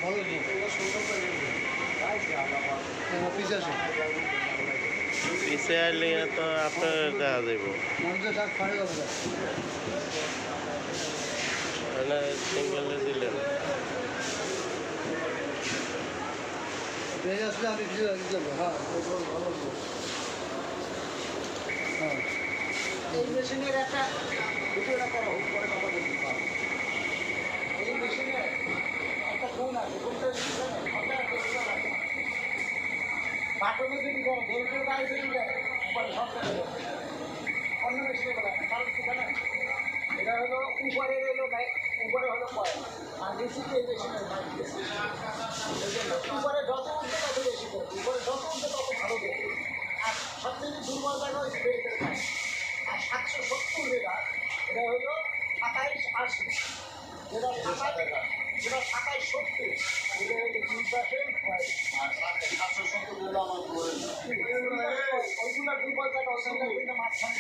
ভালো পিছে আইলে তো আপনার দেখা যাইব সিঙ্গেলে দিলেন আসলে আমি হ্যাঁ এই মেশিনের একটা ভিডিওটা করা হোক পরে কথা বলতে পারবো এই মেশিনে একটা ফোন আছে ফোনটা বাটনে যদি করো ভোল্টের গাড়ি যদি অন্য মেশিনে বলা না কারণ কি জানেন এটা হলো উপরে হলো উপরে হলো কয়েল আর নিচে এই মেশিনের উপরে যত উঠবে তত বেশি করে উপরে যত উঠবে তত ভালো দেবে আর সবথেকে দুর্বল জায়গা ওই ব্রেকের কাজ আর 770 যেটা এটা হলো 2780 যেটা 2770 এটা হলো 770 হলো আমার ওইগুলো দুর্বল জায়গা ওইগুলো কিন্তু মাঝখানে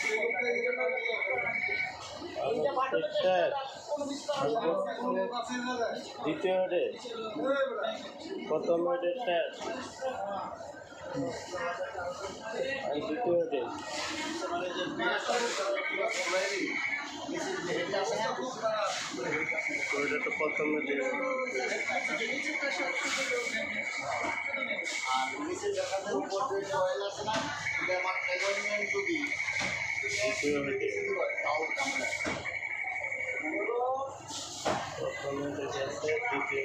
দ্বিতীয় রে প্রথম রেটটা দ্বিতীয় রে ওইটা তো প্রথমে আর নিচে দেখানোর উপর যে কয়েল আছে না এটা আমার অ্যালুমিনিয়াম যদি তাও কামড়ে প্রথমে দেখেছে দ্বিতীয়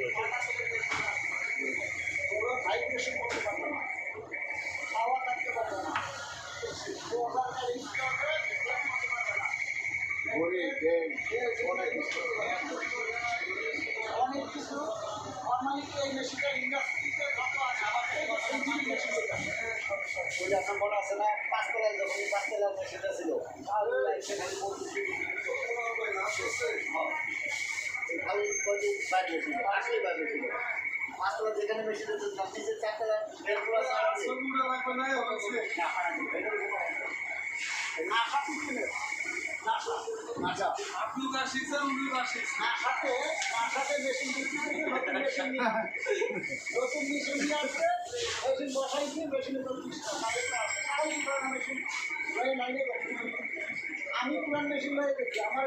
ভাইব্রেশন করতে পারবে না খাওয়া থাকতে পারবে না অনেক কিছু নর্মালি এই মেশিনটা ইন্ডাস্ট্রিতে কত আছে ওই এখন বলা আছে না পাঁচতলায় যখন পাঁচতলার মেশিনটা ছিল খালি কয়টি বাইরে ছিল আসলেই বাইরে ছিল পাঁচতলা যেখানে মেশিনটা ছিল নিচের চারতলা দেড়গুলো আমি পুরান মেশিন হয়ে গেছি আমার